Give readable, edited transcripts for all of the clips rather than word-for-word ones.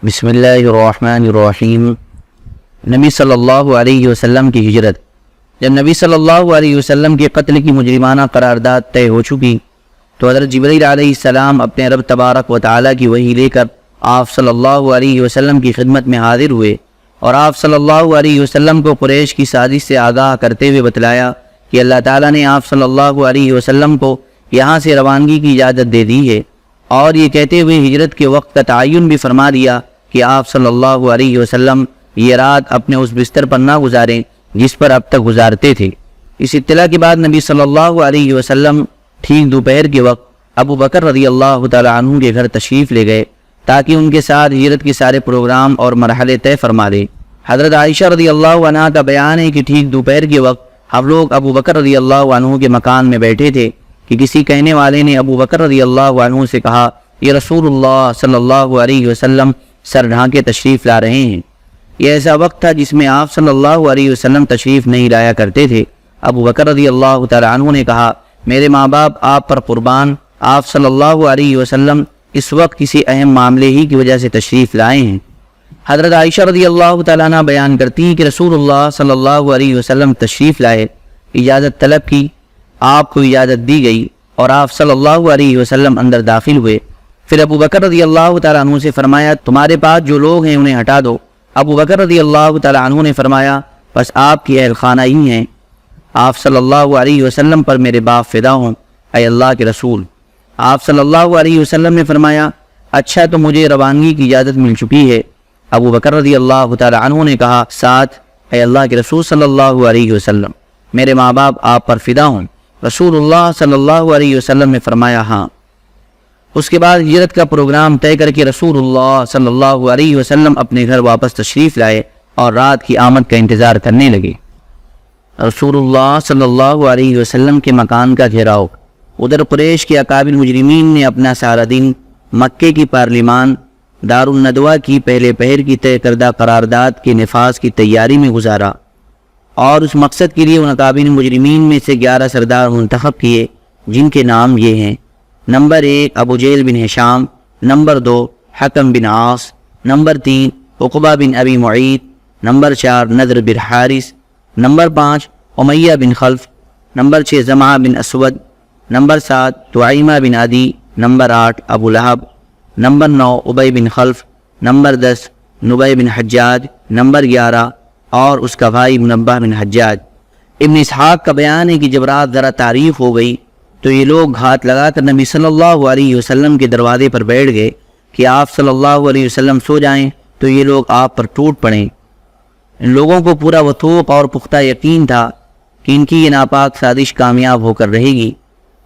بسم اللہ الرحمن الرحیم۔ نبی صلی اللہ علیہ وسلم کی ہجرت۔ جب نبی صلی اللہ علیہ وسلم کے قتل کی مجرمانہ قرارداد طے ہو چکی تو حضرت جبرائیل علیہ السلام اپنے رب تبارک و تعالیٰ کی وحی لے کر آپ صلی اللہ علیہ وسلم کی خدمت میں حاضر ہوئے اور آپ صلی اللہ علیہ وسلم کو قریش کی سازش سے آگاہ کرتے ہوئے بتلایا کہ اللہ تعالیٰ نے آپ صلی اللہ علیہ وسلم کو یہاں سے روانگی کی اجازت دے دی ہے، اور یہ کہتے ہوئے ہجرت کے وقت کا تعین بھی فرما دیا کہ آپ صلی اللہ علیہ وسلم یہ رات اپنے اس بستر پر نہ گزاریں جس پر اب تک گزارتے تھے۔ اس اطلاع کے بعد نبی صلی اللہ علیہ وسلم ٹھیک دوپہر کے وقت ابو بکر رضی اللہ تعالی عنہ کے گھر تشریف لے گئے تاکہ ان کے ساتھ ہجرت کے سارے پروگرام اور مرحلے طے فرما دے۔ حضرت عائشہ رضی اللہ عنہ کا بیان ہے کہ ٹھیک دوپہر کے وقت ہم لوگ ابو بکر رضی اللہ عنہ کے مکان میں بیٹھے تھے کہ کسی کہنے والے نے ابو بکر رضی اللہ عنہ سے کہا، یہ رسول اللہ صلی اللہ علیہ وسلم سر ڈھانکے تشریف لا رہے ہیں۔ یہ ایسا وقت تھا جس میں آپ صلی اللہ علیہ وسلم تشریف نہیں لایا کرتے تھے۔ ابو بکر رضی اللہ تعالی عنہ نے کہا، میرے ماں باپ آپ پر قربان، آپ صلی اللہ علیہ وسلم اس وقت کسی اہم معاملے ہی کی وجہ سے تشریف لائے ہیں۔ حضرت عائشہ رضی اللہ تعالیٰ عنہ بیان کرتی ہیں کہ رسول اللہ صلی اللہ علیہ وسلم تشریف لائے، اجازت طلب کی، آپ کو اجازت دی گئی اور آپ صلی اللہ علیہ وسلم اندر داخل ہوئے۔ پھر ابو بکر رضی اللہ تعالیٰ عنہ سے فرمایا، تمہارے پاس جو لوگ ہیں انہیں ہٹا دو۔ ابو بکر رضی اللہ تعالیٰ عنہ نے فرمایا، بس آپ کی اہل خانہ ہی ہیں۔ آپ صلی اللہ علیہ وسلم پر میرے باپ فدا ہوں، اے اللہ کے رسول۔ آپ صلی اللہ علیہ وسلم نے فرمایا، اچھا تو مجھے روانگی کی اجازت مل چکی ہے۔ ابو بکر رضی اللہ تعالیٰ عنہ نے کہا، ساتھ اے اللہ کے رسول صلی اللہ علیہ وسلم، میرے ماں باپ آپ پر فدا ہوں۔ رسول اللہ صلی اللہ علیہ وسلم نے فرمایا، ہاں۔ اس کے بعد ہجرت کا پروگرام طے کر کے رسول اللہ صلی اللہ علیہ وسلم اپنے گھر واپس تشریف لائے اور رات کی آمد کا انتظار کرنے لگے۔ رسول اللہ صلی اللہ علیہ وسلم کے مکان کا گھیراؤ۔ ادھر قریش کے اکابر مجرمین نے اپنا سارا دن مکے کی پارلیمان دار الندوہ کی پہلے پہر کی طے کردہ قرارداد کے نفاذ کی تیاری میں گزارا، اور اس مقصد کے لیے ان اکابر مجرمین میں سے 11 سردار منتخب کیے، جن کے نام یہ ہیں: نمبر 1 ابو جہل بن ہشام، نمبر 2 حکم بن عاص، نمبر 3 عقبہ بن ابی معیط، نمبر 4 نضر بن حارث، نمبر 5 امیہ بن خلف، نمبر 6 زمعہ بن اسود، نمبر 7 طعیمہ بن عدی، نمبر 8 ابو لہب، نمبر 9 ابی بن خلف، نمبر 10 نبی بن حجاج، نمبر 11 اور اس کا بھائی منبہ بن حجاج۔ ابن اسحاق کا بیان ہے کہ جب رات ذرا تاریک ہو گئی تو یہ لوگ گھات لگا کر نبی صلی اللہ علیہ وسلم کے دروازے پر بیٹھ گئے کہ آپ صلی اللہ علیہ وسلم سو جائیں تو یہ لوگ آپ پر ٹوٹ پڑیں۔ ان لوگوں کو پورا وثوق اور پختہ یقین تھا کہ ان کی یہ ناپاک سازش کامیاب ہو کر رہے گی،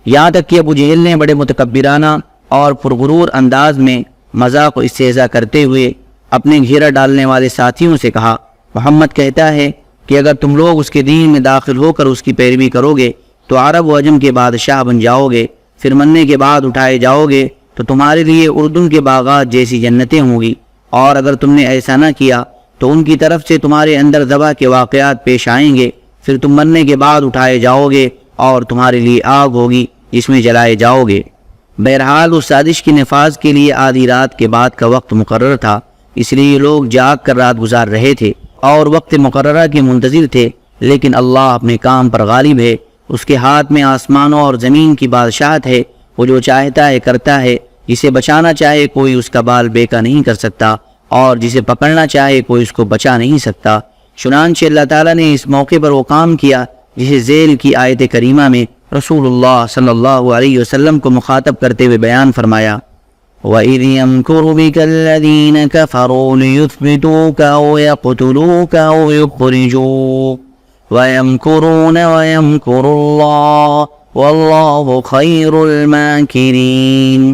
یہاں تک کہ ابو جہل نے بڑے متکبرانہ اور پرغرور انداز میں مذاق و استہزاء کرتے ہوئے اپنے گھیرا ڈالنے والے ساتھیوں سے کہا، محمد کہتا ہے کہ اگر تم لوگ اس کے دین میں داخل ہو کر اس کی پیروی کرو گے تو عرب و عجم کے بادشاہ بن جاؤ گے، پھر مرنے کے بعد اٹھائے جاؤ گے تو تمہارے لیے اردن کے باغات جیسی جنتیں ہوں گی، اور اگر تم نے ایسا نہ کیا تو ان کی طرف سے تمہارے اندر ذبح کے واقعات پیش آئیں گے، پھر تم مرنے کے بعد اٹھائے جاؤ گے اور تمہارے لیے آگ ہوگی جس میں جلائے جاؤ گے۔ بہرحال اس سازش کے نفاذ کے لیے آدھی رات کے بعد کا وقت مقرر تھا، اس لیے یہ لوگ جاگ کر رات گزار رہے تھے اور وقت مقررہ کے منتظر تھے، لیکن اللہ اپنے کام پر غالب ہے، اس کے ہاتھ میں آسمانوں اور زمین کی بادشاہت ہے، وہ جو چاہتا ہے کرتا ہے، جسے بچانا چاہے کوئی اس کا بال بیکا نہیں کر سکتا، اور جسے پکڑنا چاہے کوئی اس کو بچا نہیں سکتا۔ چنانچہ اللہ تعالیٰ نے اس موقع پر وہ کام کیا جسے ذیل کی آیت کریمہ میں رسول اللہ صلی اللہ علیہ وسلم کو مخاطب کرتے ہوئے بیان فرمایا، وَإِذْ يَمْكُرُ بِكَ الَّذِينَ كَفَرُوا لِيُثْبِتُوكَ أَوْ يَقْتُلُوكَ أَوْ يُخْرِجُوكَ وَيَمْكُرُونَ وَيَمْكُرُ اللَّهُ وَاللَّهُ خَيْرُ الْمَاكِرِينَ۔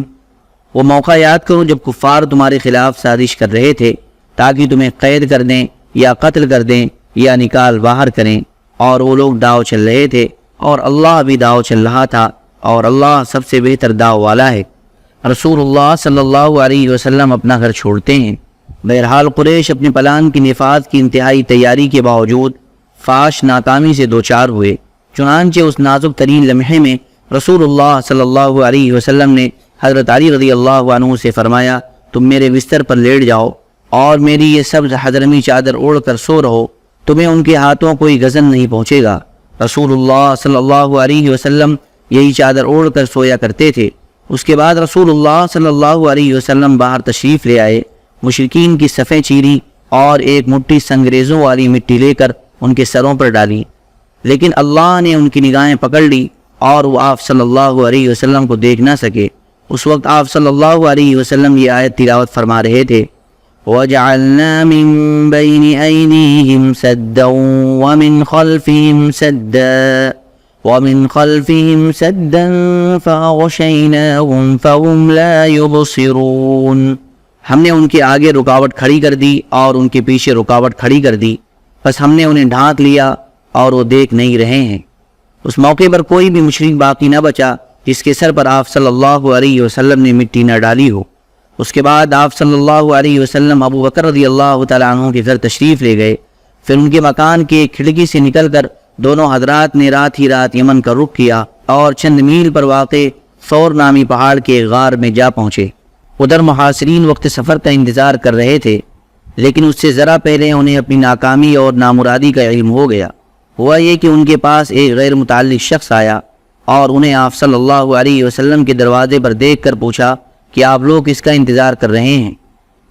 وہ موقع یاد کرو جب کفار تمہارے خلاف سازش کر رہے تھے تاکہ تمہیں قید کر دیں یا قتل کر دیں یا نکال باہر کریں، اور وہ لوگ داؤ چل رہے تھے اور اللہ بھی داؤ چل رہا تھا، اور اللہ سب سے بہتر داؤ والا ہے۔ رسول اللہ صلی اللہ علیہ وسلم اپنا گھر چھوڑتے ہیں۔ بہرحال قریش اپنے پلان کی نفاذ کی انتہائی تیاری کے باوجود فاش ناکامی سے دوچار ہوئے۔ چنانچہ اس نازک ترین لمحے میں رسول اللہ صلی اللہ علیہ وسلم نے حضرت علی رضی اللہ عنہ سے فرمایا، تم میرے بستر پر لیٹ جاؤ اور میری یہ سبز حضرمی چادر اوڑھ کر سو رہو، تمہیں ان کے ہاتھوں کوئی غضن نہیں پہنچے گا۔ رسول اللہ صلی اللہ علیہ وسلم یہی چادر اوڑھ کر سویا کرتے تھے۔ اس کے بعد رسول اللہ صلی اللہ علیہ وسلم باہر تشریف لے آئے، مشرکین کی صفیں چیری اور ایک مٹھی سنگریزوں والی مٹی لے کر ان کے سروں پر ڈالی، لیکن اللہ نے ان کی نگاہیں پکڑ لی اور وہ آپ صلی اللہ علیہ وسلم کو دیکھ نہ سکے۔ اس وقت آپ صلی اللہ علیہ وسلم یہ آیت تلاوت فرما رہے تھے، وَجَعَلْنَا مِن بَيْنِ أَيْدِيهِمْ سَدًّا وَمِنْ خَلْفِهِمْ سَدًّا فَأَغْشَيْنَاهُمْ فَهُمْ لَا يُبْصِرُونَ۔ ہم نے ان کے آگے رکاوٹ کھڑی کر دی اور ان کے پیچھے رکاوٹ کھڑی کر دی، بس ہم نے انہیں ڈھانک لیا اور وہ دیکھ نہیں رہے ہیں۔ اس موقع پر کوئی بھی مشرک باقی نہ بچا جس کے سر پر آپ صلی اللہ علیہ وسلم نے مٹی نہ ڈالی ہو۔ اس کے بعد آپ صلی اللہ علیہ وسلم ابو بکر رضی اللہ تعالیٰ عنہ کے گھر تشریف لے گئے۔ پھر ان کے مکان کی ایک کھڑکی سے نکل کر دونوں حضرات نے رات ہی رات یمن کا رخ کیا اور چند میل پر واقع ثور نامی پہاڑ کے غار میں جا پہنچے۔ ادھر محاصرین وقت سفر کا انتظار کر رہے تھے، لیکن اس سے ذرا پہلے انہیں اپنی ناکامی اور نامرادی کا علم ہو گیا۔ ہوا یہ کہ ان کے پاس ایک غیر متعلق شخص آیا اور انہیں آپ صلی اللہ علیہ وسلم کے دروازے پر دیکھ کر پوچھا کہ آپ لوگ اس کا انتظار کر رہے ہیں؟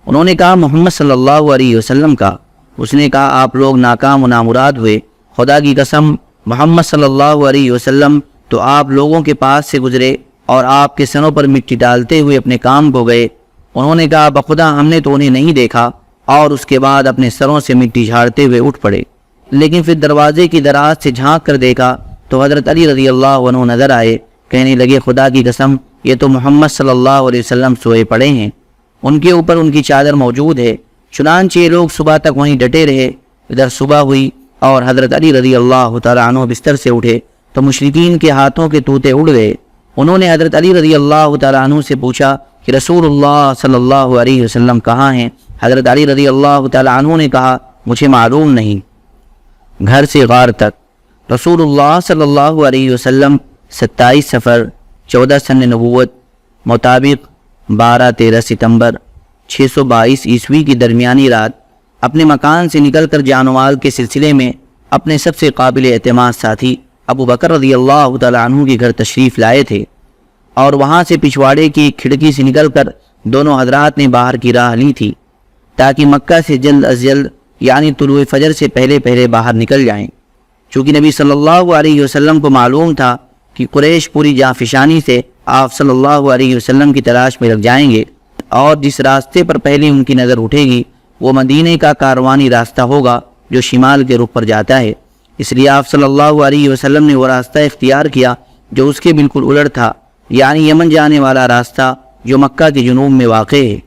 انہوں نے کہا محمد صلی اللہ علیہ وسلم کا۔ اس نے کہا آپ لوگ ناکام و نامراد ہوئے، خدا کی قسم محمد صلی اللہ علیہ وسلم تو آپ لوگوں کے پاس سے گزرے اور آپ کے سروں پر مٹی ڈالتے ہوئے اپنے کام کو گئے۔ انہوں نے کہا بخدا ہم نے تو انہیں نہیں دیکھا، اور اس کے بعد اپنے سروں سے مٹی جھاڑتے ہوئے اٹھ پڑے۔ لیکن پھر دروازے کی دراز سے جھانک کر دیکھا تو حضرت علی رضی اللہ عنہ نظر آئے۔ کہنے لگے خدا کی قسم یہ تو محمد صلی اللہ علیہ وسلم سوئے پڑے ہیں، ان کے اوپر ان کی چادر موجود ہے۔ چنانچہ یہ لوگ صبح تک وہیں ڈٹے رہے۔ ادھر صبح ہوئی اور حضرت علی رضی اللہ تعالیٰ عنہ بستر سے اٹھے تو مشرکین کے ہاتھوں کے طوطے اڑ گئے۔ انہوں نے حضرت علی رضی اللہ تعالیٰ عنہ سے پوچھا کہ رسول اللہ صلی اللہ علیہ وسلم کہاں ہیں؟ حضرت علی رضی اللہ تعالیٰ عنہ نے کہا مجھے معلوم نہیں۔ گھر سے غار تک رسول اللہ صلی اللہ علیہ وسلم 27 سفر 14 سن نبوت مطابق 12-13 ستمبر 622 عیسوی کی درمیانی رات اپنے مکان سے نکل کر جان و مال کے سلسلے میں اپنے سب سے قابل اعتماد ساتھی ابو بکر رضی اللہ تعالیٰ عنہ کے گھر تشریف لائے تھے، اور وہاں سے پچھواڑے کی کھڑکی سے نکل کر دونوں حضرات نے باہر کی راہ لی تھی تاکہ مکہ سے جلد از جلد یعنی طلوع فجر سے پہلے پہلے باہر نکل جائیں۔ چونکہ نبی صلی اللہ علیہ وسلم کو معلوم تھا کہ قریش پوری جانفشانی سے آپ صلی اللہ علیہ وسلم کی تلاش میں لگ جائیں گے، اور جس راستے پر پہلے ان کی نظر اٹھے گی وہ مدینے کا کاروانی راستہ ہوگا جو شمال کے رخ پر جاتا ہے۔ اس لیے آپ صلی اللہ علیہ وسلم نے وہ راستہ اختیار کیا جو اس کے بالکل الٹ تھا، یعنی یمن جانے والا راستہ جو مکہ کے جنوب میں واقع ہے۔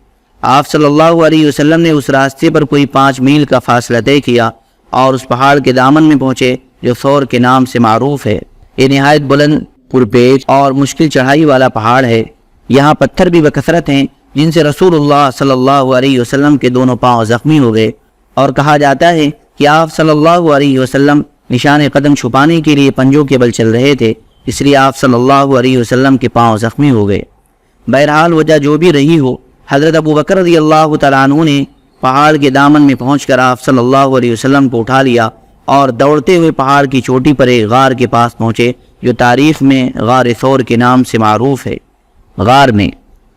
آپ صلی اللہ علیہ وسلم نے اس راستے پر کوئی 5 میل کا فاصلہ طے کیا اور اس پہاڑ کے دامن میں پہنچے جو ثور کے نام سے معروف ہے۔ یہ نہایت بلند، پرپیچ اور مشکل چڑھائی والا پہاڑ ہے۔ یہاں پتھر بھی بکثرت ہیں جن سے رسول اللہ صلی اللہ علیہ وسلم کے دونوں پاؤں زخمی ہو گئے، اور کہا جاتا ہے کہ آپ صلی اللہ علیہ وسلم نشان قدم چھپانے کے لیے پنجوں کے بل چل رہے تھے، اس لیے آپ صلی اللہ علیہ وسلم کے پاؤں زخمی ہو گئے۔ بہرحال وجہ جو بھی رہی ہو، حضرت ابو بکر رضی اللہ تعالیٰ عنہ نے پہاڑ کے دامن میں پہنچ کر آپ صلی اللہ علیہ وسلم کو اٹھا لیا اور دوڑتے ہوئے پہاڑ کی چوٹی پر ایک غار کے پاس پہنچے جو تاریخ میں غار ثور کے نام سے معروف ہے۔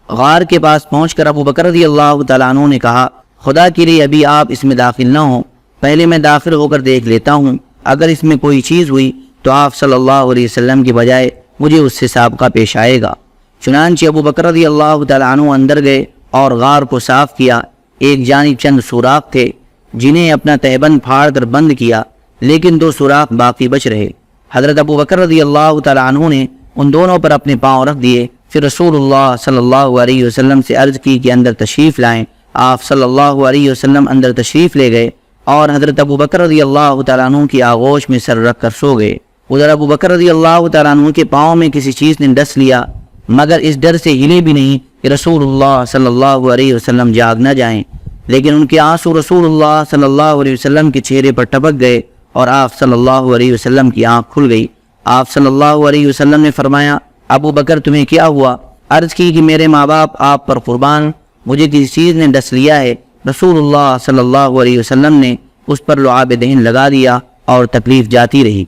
غار کے پاس پہنچ کر ابو بکر رضی اللہ تعالیٰ عنہ نے کہا خدا کے لیے ابھی آپ اس میں داخل نہ ہوں، پہلے میں داخل ہو کر دیکھ لیتا ہوں، اگر اس میں کوئی چیز ہوئی تو آپ صلی اللہ علیہ وسلم کی بجائے مجھے اس سے سابقہ پیش آئے گا۔ چنانچہ ابو بکر رضی اللہ تعالیٰ عنہ اندر گئے اور غار کو صاف کیا۔ ایک جانب چند سوراخ تھے جنہیں اپنا تہبند پھاڑ کر بند کیا، لیکن 2 سوراخ باقی بچ رہے۔ حضرت ابو بکر رضی اللہ تعالیٰ عنہ نے ان دونوں پر اپنے پاؤں رکھ دیے، پھر رسول اللہ صلی اللہ علیہ وسلم سے عرض کی کہ اندر تشریف لائیں۔ آپ صلی اللہ علیہ وسلم اندر تشریف لے گئے اور حضرت ابو بکر رضی اللہ تعالیٰ عنہ کی آغوش میں سر رکھ کر سو گئے۔ ادھر ابو بکر رضی اللہ تعالیٰ عنہ کے پاؤں میں کسی چیز نے ڈس لیا، مگر اس ڈر سے ہلے بھی نہیں کہ رسول اللہ صلی اللہ علیہ وسلم جاگ نہ جائیں، لیکن ان کے آنسو رسول اللہ صلی اللہ علیہ وسلم کے چہرے پر ٹپک گئے اور آپ صلی اللہ علیہ وسلم کی آنکھ کھل گئی۔ آپ صلی اللہ علیہ وسلم نے فرمایا ابو بکر تمہیں کیا ہوا؟ عرض کی کہ میرے ماں باپ آپ پر قربان، مجھے کسی چیز نے ڈس لیا ہے، رسول اللہ صلی اللہ علیہ وسلم نے اس پر لعاب دہن لگا دیا اور تکلیف جاتی رہی۔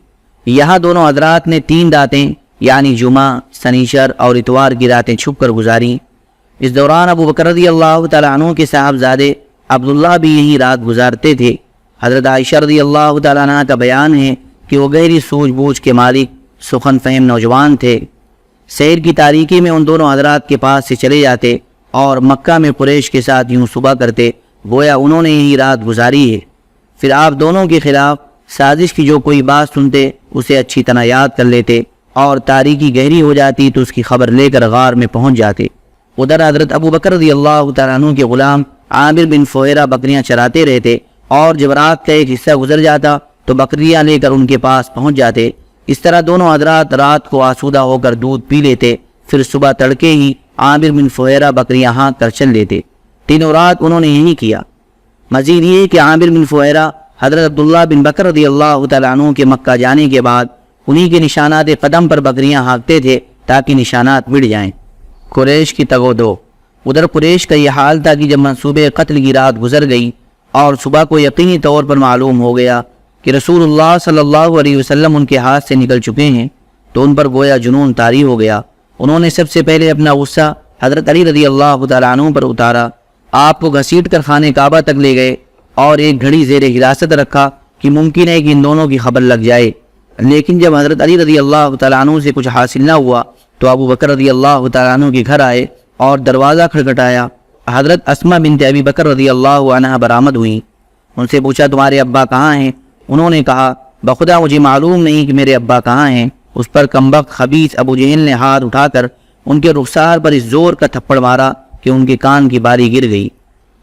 یہاں دونوں حضرات نے 3 راتیں یعنی جمعہ، سنیچر اور اتوار کی راتیں چھپ کر گزاریں۔ اس دوران ابو بکر رضی اللہ تعالیٰ عنہ کے صاحبزادے عبداللہ بھی یہی رات گزارتے تھے۔ حضرت عائشہ رضی اللہ تعالیٰ عنہ کا بیان ہے کہ وہ گہری سوجھ بوجھ کے مالک سخن فہم نوجوان تھے۔ سحر کی تاریکی میں ان دونوں حضرات کے پاس سے چلے جاتے اور مکہ میں قریش کے ساتھ یوں صبح کرتے گویا انہوں نے یہی رات گزاری ہے۔ پھر آپ دونوں کے خلاف سازش کی جو کوئی بات سنتے اسے اچھی طرح یاد کر لیتے اور تاریکی گہری ہو جاتی تو اس کی خبر لے کر غار میں پہنچ جاتے۔ ادھر حضرت ابو بکر رضی اللہ تعالیٰ عنہ کے غلام عامر بن فہیرہ بکریاں چراتے رہتے اور جب رات کا ایک حصہ گزر جاتا تو بکریاں لے کر ان کے پاس پہنچ جاتے۔ اس طرح دونوں حضرات رات کو آسودہ ہو کر دودھ پی لیتے، پھر صبح تڑکے ہی عامر بن فہیرہ بکریاں ہانک کر چل لیتے۔ تینوں رات انہوں نے یہی کیا۔ مزید یہ کہ عامر بن فہیرہ حضرت عبداللہ بن بکر رضی اللہ تعالیٰ عنہ کے مکہ جانے کے بعد انہی کے نشانات قدم پر بکریاں ہانکتے تھے تاکہ نشانات مٹ جائیں۔ قریش کی تگ و دو۔ ادھر قریش کا یہ حال تھا کہ جب منصوبے قتل کی رات گزر گئی اور صبح کو یقینی طور پر معلوم ہو گیا کہ رسول اللہ صلی اللہ علیہ وسلم ان کے ہاتھ سے نکل چکے ہیں تو ان پر گویا جنون طاری ہو گیا۔ انہوں نے سب سے پہلے اپنا غصہ حضرت علی رضی اللہ تعالیٰ عنہ پر اتارا، آپ کو گھسیٹ کر خانہ کعبہ تک لے گئے اور ایک گھڑی زیر حراست رکھا کہ ممکن ہے کہ ان دونوں کی خبر لگ جائے۔ لیکن جب حضرت علی رضی اللہ تعالیٰ عنہ سے کچھ حاصل نہ ہوا تو ابو بکر رضی اللہ تعالیٰ عنہ کے گھر آئے اور دروازہ کھٹکھٹایا۔ حضرت اسماء بنت ابی بکر رضی اللہ عنہا برآمد ہوئیں۔ ان سے پوچھا تمہارے ابا کہاں ہیں؟ انہوں نے کہا بخدا مجھے معلوم نہیں کہ میرے ابا کہاں ہیں۔ اس پر کمبخت خبیث ابو جہل نے ہاتھ اٹھا کر ان کے رخسار پر اس زور کا تھپڑ مارا کہ ان کے کان کی باری گر گئی۔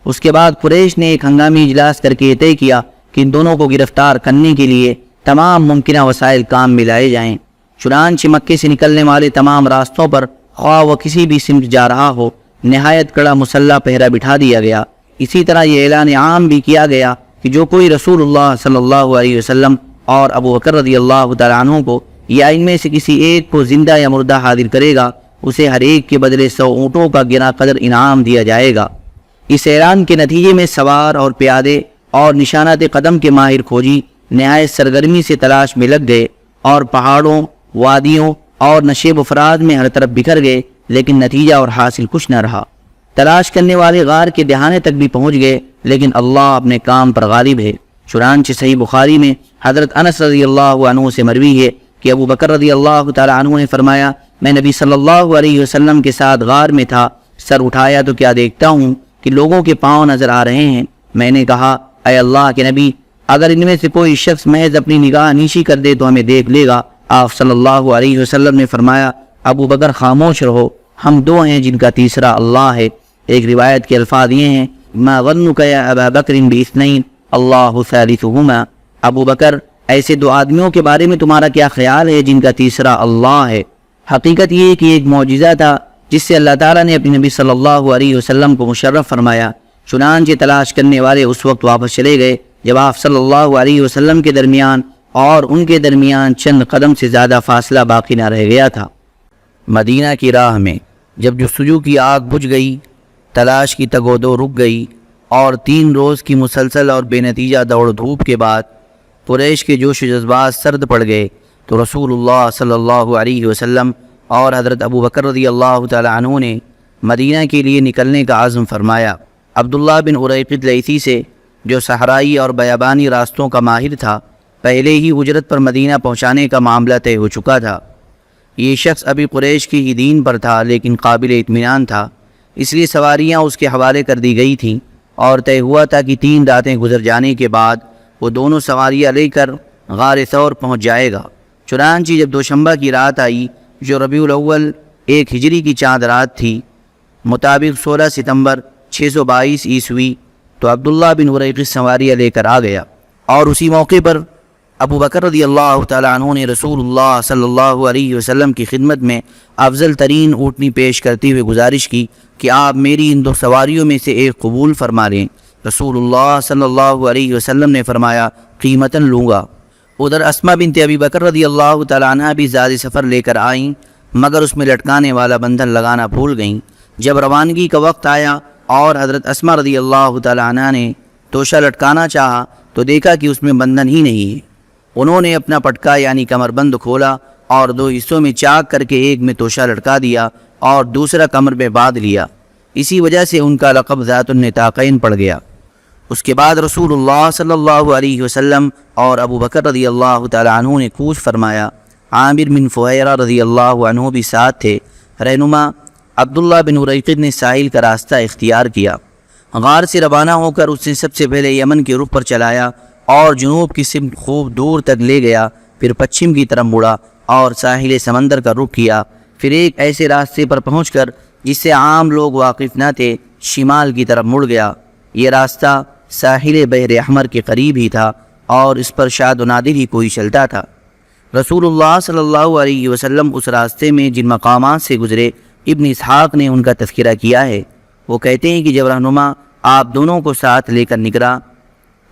اس کے بعد قریش نے ایک ہنگامی اجلاس کر کے یہ طے کیا کہ ان دونوں کو گرفتار کرنے کے لیے تمام ممکنہ وسائل کام میں لائے جائیں۔ چنانچہ مکے سے نکلنے والے تمام راستوں پر خواہ وہ کسی بھی سمت جا رہا ہو نہایت کڑا مسلح پہرا بٹھا دیا گیا۔ اسی طرح یہ اعلان عام بھی کیا گیا کہ جو کوئی رسول اللہ صلی اللہ علیہ وسلم اور ابو بکر رضی اللہ تعالیٰ عنہ کو یا ان میں سے کسی ایک کو زندہ یا مردہ حاضر کرے گا اسے ہر ایک کے بدلے 100 اونٹوں کا گنا قدر انعام دیا جائے گا۔ اس اعلان کے نتیجے میں سوار اور پیادے اور نشانات قدم کے ماہر کھوجی نہایت سرگرمی سے تلاش میں لگ گئے اور پہاڑوں، وادیوں اور نشیب افراد میں ہر طرف بکھر گئے، لیکن نتیجہ اور حاصل کچھ نہ رہا۔ تلاش کرنے والے غار کے دہانے تک بھی پہنچ گئے لیکن اللہ اپنے کام پر غالب ہے۔ چنانچہ صحیح بخاری میں حضرت انس رضی اللہ عنہ سے مروی ہے کہ ابو بکر رضی اللہ تعالیٰ عنہ نے فرمایا میں نبی صلی اللہ علیہ وسلم کے ساتھ غار میں تھا، سر اٹھایا تو کیا دیکھتا ہوں کہ لوگوں کے پاؤں نظر آ رہے ہیں۔ میں نے کہا اے اللہ کے نبی اگر ان میں سے کوئی شخص محض اپنی نگاہ نیچی کر دے تو ہمیں دیکھ لے گا۔ آپ صلی اللہ علیہ وسلم نے فرمایا ابو بکر خاموش رہو، ہم 2 ہیں جن کا تیسرا اللہ ہے۔ ایک روایت کے الفاظ یہ ہیں ما ظنک یا ابا بکر باثنین اللہ ثالثہما، ابو بکر ایسے 2 آدمیوں کے بارے میں تمہارا کیا خیال ہے جن کا تیسرا اللہ ہے۔ حقیقت یہ کہ ایک معجزہ تھا جس سے اللہ تعالیٰ نے اپنے نبی صلی اللہ علیہ وسلم کو مشرف فرمایا۔ چنانچہ تلاش کرنے والے اس وقت واپس چلے گئے جب آپ صلی اللہ علیہ وسلم کے درمیان اور ان کے درمیان چند قدم سے زیادہ فاصلہ باقی نہ رہ گیا تھا۔ مدینہ کی راہ میں جب جستجو کی آگ بجھ گئی، تلاش کی تگ و دو رک گئی اور 3 روز کی مسلسل اور بے نتیجہ دوڑ دھوپ کے بعد قریش کے جوش و جذبات سرد پڑ گئے تو رسول اللہ صلی اللہ علیہ وسلم اور حضرت ابو بکر رضی اللہ تعالی عنہ نے مدینہ کے لیے نکلنے کا عزم فرمایا۔ عبداللہ بن اریقط لیثی سے جو صحرائی اور بیابانی راستوں کا ماہر تھا پہلے ہی اجرت پر مدینہ پہنچانے کا معاملہ طے ہو چکا تھا۔ یہ شخص ابھی قریش کی ہی دین پر تھا لیکن قابل اطمینان تھا، اس لیے سواریاں اس کے حوالے کر دی گئی تھیں اور طے ہوا تھا کہ 3 راتیں گزر جانے کے بعد وہ دونوں سواریاں لے کر غار ثور پہنچ جائے گا۔ چنانچہ جب دوشنبہ کی رات آئی جو ربیع الاول 1 ہجری کی چاند رات تھی مطابق 16 ستمبر 622 عیسوی تو عبداللہ بن اریقط سواریاں لے کر آ گیا اور اسی موقع پر ابو بکر رضی اللہ تعالیٰ عنہ نے رسول اللہ صلی اللہ علیہ وسلم کی خدمت میں افضل ترین اونٹنی پیش کرتے ہوئے گزارش کی کہ آپ میری ان 2 سواریوں میں سے ایک قبول فرما لیں۔ رسول اللہ صلی اللہ علیہ وسلم نے فرمایا قیمتاً لوں گا۔ ادھر اسماء بنت ابی بکر رضی اللہ تعالیٰ عنہ بھی زاد سفر لے کر آئیں مگر اس میں لٹکانے والا بندھن لگانا بھول گئیں۔ جب روانگی کا وقت آیا اور حضرت اسما رضی اللہ تعالیٰ عنہ نے توشہ لٹکانا چاہا تو دیکھا کہ اس میں بندھن ہی نہیں ہے۔ انہوں نے اپنا پٹکا یعنی کمر بند کھولا اور 2 حصوں میں چاک کر کے ایک میں توشہ لٹکا دیا اور دوسرا کمر میں باندھ لیا۔ اسی وجہ سے ان کا لقب ذات النطاقین پڑ گیا۔ اس کے بعد رسول اللہ صلی اللہ علیہ وسلم اور ابو بکر رضی اللہ تعالیٰ عنہ نے کوچ فرمایا۔ عامر بن فہیرہ رضی اللہ عنہ بھی ساتھ تھے۔ رہنما عبداللہ بن اریقط نے ساحل کا راستہ اختیار کیا۔ غار سے روانہ ہو کر اس نے سب سے پہلے یمن کے رخ پر چلایا اور جنوب کی سمت خوب دور تک لے گیا، پھر پچھم کی طرف مڑا اور ساحل سمندر کا رخ کیا، پھر ایک ایسے راستے پر پہنچ کر جس سے عام لوگ واقف نہ تھے شمال کی طرف مڑ گیا۔ یہ راستہ ساحل بحر احمر کے قریب ہی تھا اور اس پر شاد و نادر ہی کوئی چلتا تھا۔ رسول اللہ صلی اللہ علیہ وسلم اس راستے میں جن مقامات سے گزرے ابن اسحاق نے ان کا تذکرہ کیا ہے۔ وہ کہتے ہیں کہ جب رہنما آپ دونوں کو ساتھ لے کر نکلا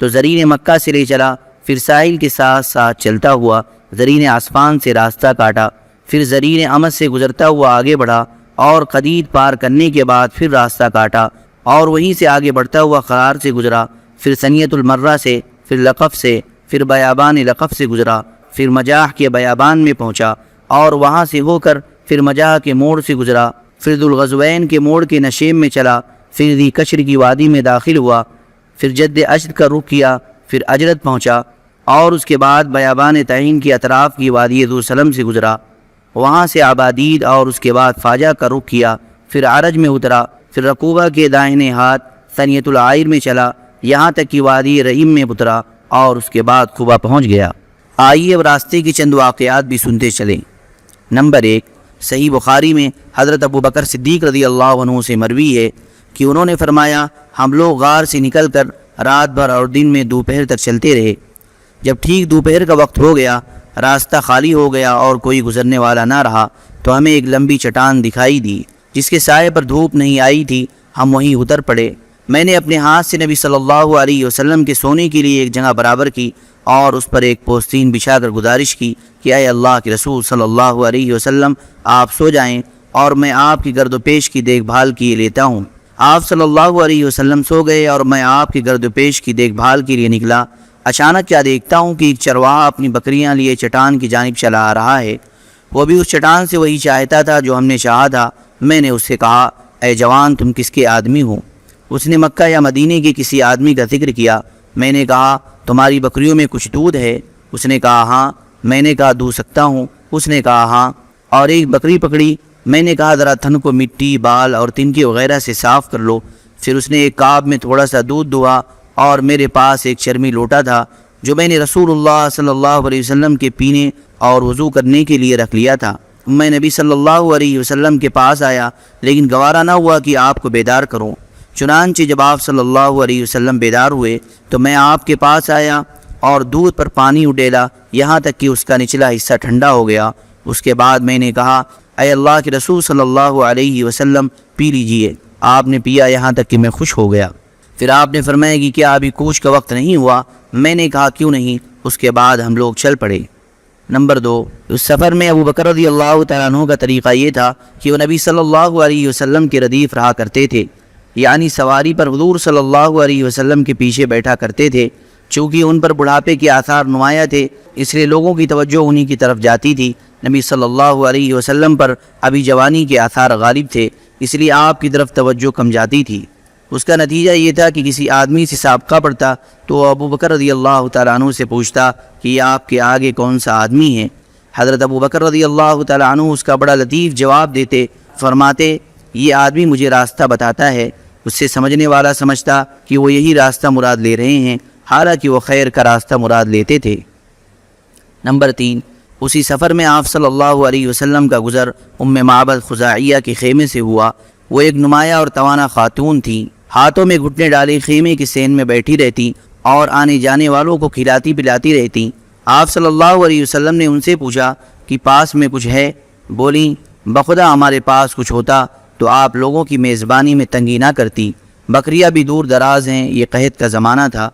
تو زرین مکہ سے لے چلا، پھر ساحل کے ساتھ ساتھ چلتا ہوا زرین عصفان سے راستہ کاٹا، پھر زرین امد سے گزرتا ہوا آگے بڑھا اور قدید پار کرنے کے بعد پھر راستہ کاٹا اور وہیں سے آگے بڑھتا ہوا قرار سے گزرا، پھر سنیت المرہ سے، پھر لقف سے، پھر بیابان لقف سے گزرا، پھر مجاح کے بیابان میں پہنچا اور وہاں سے ہو کر پھر مجاح کے موڑ سے گزرا، پھر ذوالغزوین کے موڑ کے نشیم میں چلا، پھر ذی کشر کی وادی میں داخل ہوا، پھر جد اشد کا رخ کیا، پھر اجرد پہنچا اور اس کے بعد بیابان تعین کی اطراف کی وادی ذو سلم سے گزرا، وہاں سے عبادید اور اس کے بعد فاجہ کا رخ کیا، پھر عرج میں اترا، پھر رقوبہ کے دائیں ہاتھ ثنیۃ العائر میں چلا، یہاں تک کہ وادی رحیم میں اترا اور اس کے بعد قبا پہنچ گیا۔ آئیے اب راستے کی چند واقعات بھی سنتے چلیں۔ نمبر 1، صحیح بخاری میں حضرت ابو بکر صدیق رضی اللہ عنہ سے مروی ہے کہ انہوں نے فرمایا، ہم لوگ غار سے نکل کر رات بھر اور دن میں دوپہر تک چلتے رہے۔ جب ٹھیک دوپہر کا وقت ہو گیا، راستہ خالی ہو گیا اور کوئی گزرنے والا نہ رہا تو ہمیں ایک لمبی چٹان دکھائی دی جس کے سائے پر دھوپ نہیں آئی تھی۔ ہم وہیں اتر پڑے۔ میں نے اپنے ہاتھ سے نبی صلی اللہ علیہ وسلم کے سونے کے لیے ایک جگہ برابر کی اور اس پر ایک پوستین بچھا کر گزارش کی کہ اے اللہ کے رسول صلی اللہ علیہ وسلم، آپ سو جائیں اور میں آپ کی گرد و پیش کی دیکھ بھال کیے لیتا ہوں۔ آپ صلی اللہ علیہ وسلم سو گئے اور میں آپ کی گرد و پیش کی دیکھ بھال کے لیے نکلا۔ اچانک کیا دیکھتا ہوں کہ ایک چرواہا اپنی بکریاں لیے چٹان کی جانب چلا آ رہا ہے۔ وہ بھی اس چٹان سے وہی چاہتا تھا جو ہم نے چاہا تھا۔ میں نے اس سے کہا، اے جوان، تم کس کے آدمی ہو؟ اس نے مکہ یا مدینے کے کسی آدمی کا ذکر کیا۔ میں نے کہا، تمہاری بکریوں میں کچھ دودھ ہے؟ اس نے کہا ہاں۔ میں نے کہا، دو سکتا ہوں؟ اس نے کہا ہاں، اور ایک بکری پکڑی۔ میں نے کہا، ذرا تھن کو مٹی، بال اور تنکے وغیرہ سے صاف کر لو۔ پھر اس نے ایک کعب میں تھوڑا سا دودھ دھوا اور میرے پاس ایک چرمی لوٹا تھا جو میں نے رسول اللہ صلی اللہ علیہ وسلم کے پینے اور وضو کرنے کے لیے رکھ لیا تھا۔ میں نبی صلی اللہ علیہ وسلم کے پاس آیا لیکن گوارا نہ ہوا کہ آپ کو بیدار کروں۔ چنانچہ جب آپ صلی اللہ علیہ وسلم بیدار ہوئے تو میں آپ کے پاس آیا اور دودھ پر پانی اڈیلا یہاں تک کہ اس کا نچلا حصہ ٹھنڈا ہو گیا۔ اس کے بعد میں نے کہا، اے اللہ کے رسول صلی اللہ علیہ وسلم، پی لیجئے۔ آپ نے پیا یہاں تک کہ میں خوش ہو گیا۔ پھر آپ نے فرمایا کہ کیا ابھی کوچ کا وقت نہیں ہوا؟ میں نے کہا، کیوں نہیں۔ اس کے بعد ہم لوگ چل پڑے۔ نمبر 2، اس سفر میں ابو بکر رضی اللہ تعالیٰ عنہ کا طریقہ یہ تھا کہ وہ نبی صلی اللہ علیہ وسلم کے ردیف رہا کرتے تھے، یعنی سواری پر حضور صلی اللہ علیہ وسلم کے پیچھے بیٹھا کرتے تھے۔ چونکہ ان پر بڑھاپے کے آثار نمایاں تھے اس لیے لوگوں کی توجہ انہی کی طرف جاتی تھی۔ نبی صلی اللہ علیہ وسلم پر ابھی جوانی کے آثار غالب تھے، اس لیے آپ کی طرف توجہ کم جاتی تھی۔ اس کا نتیجہ یہ تھا کہ کسی آدمی سے سابقہ پڑتا تو ابو بکر رضی اللہ تعالیٰ عنہ سے پوچھتا کہ یہ آپ کے آگے کون سا آدمی ہے؟ حضرت ابو بکر رضی اللہ تعالیٰ عنہ اس کا بڑا لطیف جواب دیتے، فرماتے، یہ آدمی مجھے راستہ بتاتا ہے۔ اس سے سمجھنے والا سمجھتا کہ وہ یہی راستہ مراد لے رہے ہیں، حالانکہ وہ خیر کا راستہ مراد لیتے تھے۔ نمبر 3، اسی سفر میں آپ صلی اللہ علیہ وسلم کا گزر ام معبد خزاعیہ کے خیمے سے ہوا۔ وہ ایک نمایاں اور توانا خاتون تھیں، ہاتھوں میں گھٹنے ڈالے خیمے کی سین میں بیٹھی رہتی اور آنے جانے والوں کو کھلاتی پلاتی رہتی۔ آپ صلی اللہ علیہ وسلم نے ان سے پوچھا کہ پاس میں کچھ ہے؟ بولیں، بخدا ہمارے پاس کچھ ہوتا تو آپ لوگوں کی میزبانی میں تنگی نہ کرتی، بکریاں بھی دور دراز ہیں، یہ قحط کا زمانہ تھا۔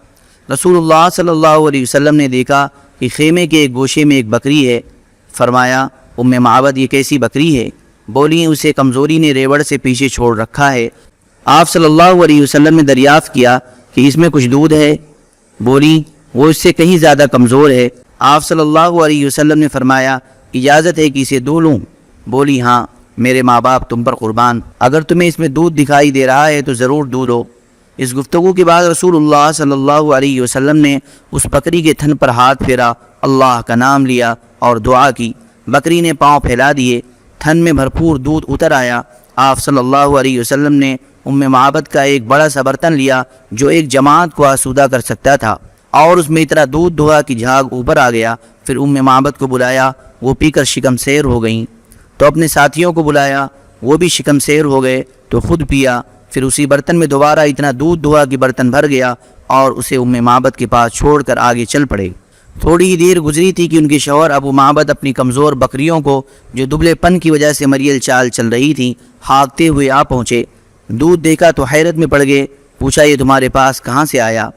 رسول اللہ صلی اللہ علیہ وسلم نے دیکھا کہ خیمے کے ایک گوشے میں ایک بکری ہے۔ فرمایا، ام معبد، یہ کیسی بکری ہے؟ بولی، اسے کمزوری نے ریوڑ سے پیچھے چھوڑ رکھا ہے آپ صلی اللہ علیہ وسلم نے دریافت کیا کہ اس میں کچھ دودھ ہے؟ بولی وہ اس سے کہیں زیادہ کمزور ہے۔ آپ صلی اللہ علیہ وسلم نے فرمایا اجازت ہے کہ اسے دو لوں؟ بولی ہاں، میرے ماں باپ تم پر قربان، اگر تمہیں اس میں دودھ دکھائی دے رہا ہے تو ضرور دودھ ہو۔ اس گفتگو کے بعد رسول اللہ صلی اللہ علیہ وسلم نے اس بکری کے تھن پر ہاتھ پھیرا، اللہ کا نام لیا اور دعا کی۔ بکری نے پاؤں پھیلا دیے، تھن میں بھرپور دودھ اتر آیا۔ آپ صلی اللہ علیہ وسلم نے معبد کا ایک بڑا سا برتن لیا جو ایک جماعت کو آسودہ کر سکتا تھا، اور اس میں اتنا دودھ دھوا کہ جھاگ اوپر آ گیا۔ پھر معبد کو بلایا، وہ پی کر شکم سیر ہو گئیں، تو اپنے ساتھیوں کو بلایا، وہ بھی شکم سیر ہو گئے تو خود پیا۔ پھر اسی برتن میں دوبارہ اتنا دودھ دھوا کہ برتن بھر گیا، اور اسے معبد کے پاس چھوڑ کر آگے چل پڑے۔ تھوڑی ہی دیر گزری تھی کہ ان کے شوہر ابو معبد اپنی کمزور بکریوں کو، جو دبلے پن کی وجہ سے مریل چال چل رہی تھیں، ہانکتے ہوئے آ پہنچے۔ دودھ دیکھا تو حیرت میں پڑ گئے، پوچھا یہ تمہارے پاس کہاں سے آیا؟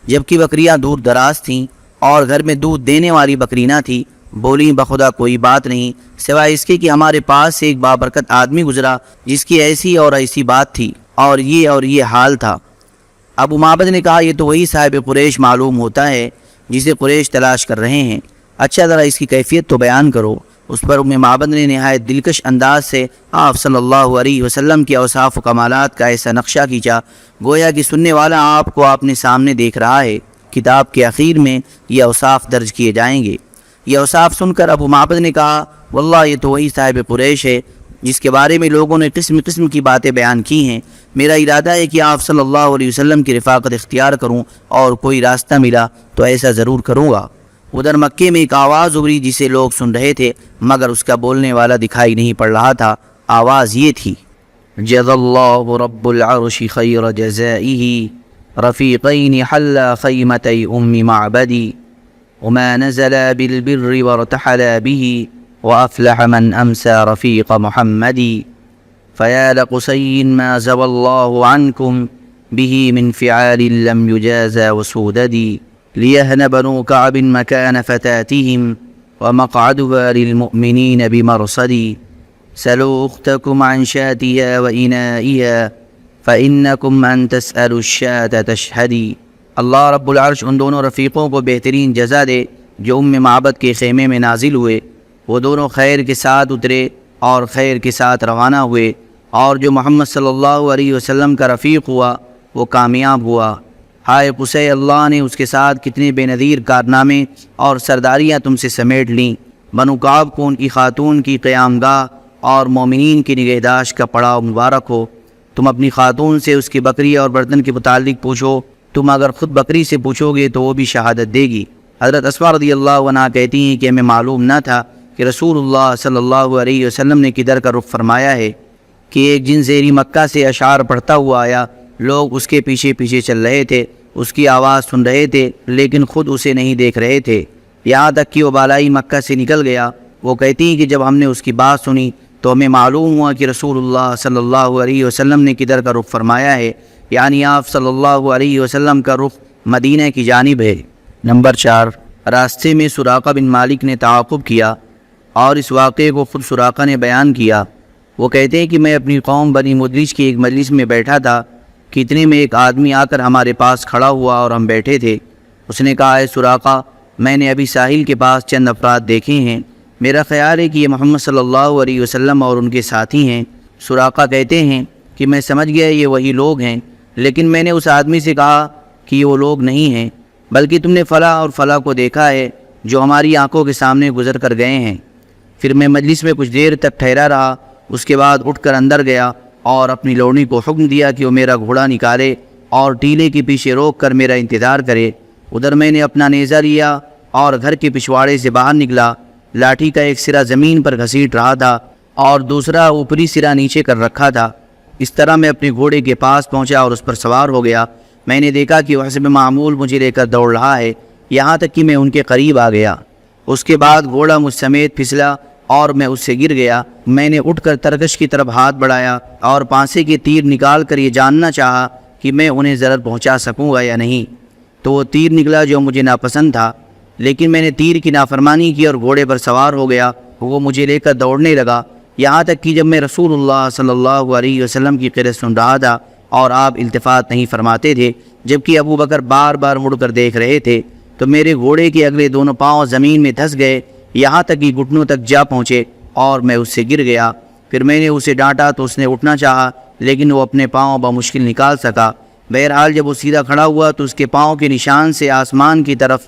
جبکہ بکریاں دور دراز تھیں اور گھر میں دودھ دینے والی بکری نہ تھی۔ بولیں بخدا کوئی بات نہیں سوائے اس کے کہ ہمارے پاس سے ایک بابرکت آدمی گزرا جس کی ایسی اور ایسی بات تھی اور یہ حال تھا۔ ابو معبد نے کہا یہ تو وہی صاحب قریش معلوم ہوتا ہے جسے قریش تلاش کر رہے ہیں، اچھا ذرا اس کی کیفیت تو بیان کرو۔ اس پر معبد نے نہایت دلکش انداز سے آپ صلی اللہ علیہ وسلم کے اوصاف و کمالات کا ایسا نقشہ کھینچا گویا کہ سننے والا آپ کو اپنے سامنے دیکھ رہا ہے۔ کتاب کے اخیر میں یہ اوصاف درج کیے جائیں گے۔ یہ اوصاف سن کر ابو معبد نے کہا واللہ یہ تو وہی صاحب قریش ہے جس کے بارے میں لوگوں نے قسم قسم کی باتیں بیان کی ہیں۔ میرا ارادہ ہے کہ آپ صلی اللہ علیہ وسلم کی رفاقت اختیار کروں، اور کوئی راستہ ملا تو ایسا ضرور کروں گا۔ ادھر مکے میں ایک آواز ابھری جسے لوگ سن رہے تھے مگر اس کا بولنے والا دکھائی نہیں پڑ رہا تھا۔ آواز یہ تھی جزا اللہ رب العرش خیر جزائه رفیقین حل خیمتی معبدی وما نزل بالبر وارتحل به وافلح من امسى رفیق محمدی فيا لقصي ما زوى الله عنكم به من فعال لم يجازى وسوددي ليهن بنو كعب مكان فتاتهم ومقعدها للمؤمنين بمرصدي سلوا أختكم عن شاتها وإنائها فإنكم أن تسألوا الشاة تشهدي۔ اللہ رب العرش ان دونوں رفیقوں کو بہترین جزا دے جو معبد کے خیمے میں نازل ہوئے۔ وہ دونوں خیر کے ساتھ اترے اور خیر کے ساتھ روانہ ہوئے، اور جو محمد صلی اللہ علیہ وسلم کا رفیق ہوا وہ کامیاب ہوا۔ ہائے قصے، اللہ نے اس کے ساتھ کتنے بے نظیر کارنامے اور سرداریاں تم سے سمیٹ لیں۔ بنو کعب کو ان کی خاتون کی قیام گاہ اور مومنین کی نگہداشت کا پڑاؤ مبارک ہو۔ تم اپنی خاتون سے اس کی بکری اور برتن کے متعلق پوچھو، تم اگر خود بکری سے پوچھو گے تو وہ بھی شہادت دے گی۔ حضرت اسماء رضی اللہ عنہا کہتی ہیں کہ ہمیں معلوم نہ تھا کہ رسول اللہ صلی اللہ علیہ وسلم نے کدھر کا رخ فرمایا ہے کہ ایک جن زیری مکہ سے اشعار پڑھتا ہوا آیا۔ لوگ اس کے پیچھے پیچھے چل رہے تھے، اس کی آواز سن رہے تھے لیکن خود اسے نہیں دیکھ رہے تھے، یہاں تک کہ وہ بالائی مکہ سے نکل گیا۔ وہ کہتی ہیں کہ جب ہم نے اس کی بات سنی تو ہمیں معلوم ہوا کہ رسول اللہ صلی اللہ علیہ وسلم نے کدھر کا رخ فرمایا ہے، یعنی آپ صلی اللہ علیہ وسلم کا رخ مدینہ کی جانب ہے۔ نمبر 4، راستے میں سراقہ بن مالک نے تعاقب کیا اور اس واقعے کو خود سراقہ نے بیان کیا۔ وہ کہتے ہیں کہ میں اپنی قوم بنی مدلج کی ایک مجلس میں بیٹھا تھا کہ اتنے میں ایک آدمی آ کر ہمارے پاس کھڑا ہوا اور ہم بیٹھے تھے۔ اس نے کہا اے سراقہ، میں نے ابھی ساحل کے پاس چند افراد دیکھے ہیں، میرا خیال ہے کہ یہ محمد صلی اللہ علیہ وسلم اور ان کے ساتھی ہیں۔ سراقہ کہتے ہیں کہ میں سمجھ گیا یہ وہی لوگ ہیں، لیکن میں نے اس آدمی سے کہا کہ یہ وہ لوگ نہیں ہیں بلکہ تم نے فلاں اور فلاں کو دیکھا ہے جو ہماری آنکھوں کے سامنے گزر کر گئے ہیں۔ پھر میں مجلس میں کچھ دیر تک ٹھہرا رہا، اس کے بعد اٹھ کر اندر گیا اور اپنی لوڑی کو حکم دیا کہ وہ میرا گھوڑا نکالے اور ٹیلے کے پیچھے روک کر میرا انتظار کرے۔ ادھر میں نے اپنا نیزہ لیا اور گھر کے پچھواڑے سے باہر نکلا۔ لاٹھی کا ایک سرا زمین پر گھسیٹ رہا تھا اور دوسرا اوپری سرا نیچے کر رکھا تھا۔ اس طرح میں اپنے گھوڑے کے پاس پہنچا اور اس پر سوار ہو گیا۔ میں نے دیکھا کہ وہ حسب معمول مجھے لے کر دوڑ رہا ہے، یہاں تک کہ میں ان کے قریب آ گیا۔ اس کے بعد گھوڑا مجھ سمیت پھسلا اور میں اس سے گر گیا۔ میں نے اٹھ کر ترکش کی طرف ہاتھ بڑھایا اور پانسے کے تیر نکال کر یہ جاننا چاہا کہ میں انہیں ضرر پہنچا سکوں گا یا نہیں، تو وہ تیر نکلا جو مجھے ناپسند تھا، لیکن میں نے تیر کی نافرمانی کی اور گھوڑے پر سوار ہو گیا۔ وہ مجھے لے کر دوڑنے لگا، یہاں تک کہ جب میں رسول اللہ صلی اللہ علیہ وسلم کی قرت سن رہا تھا اور آپ التفات نہیں فرماتے تھے، جبکہ ابو بکر بار بار مڑ کر دیکھ رہے تھے، تو میرے گھوڑے کے اگلے دونوں پاؤں زمین میں دھس گئے، یہاں تک کہ گھٹنوں تک جا پہنچے اور میں اس سے گر گیا۔ پھر میں نے اسے ڈانٹا تو اس نے اٹھنا چاہا، لیکن وہ اپنے پاؤں بمشکل نکال سکا۔ بہرحال جب وہ سیدھا کھڑا ہوا تو اس کے پاؤں کے نشان سے آسمان کی طرف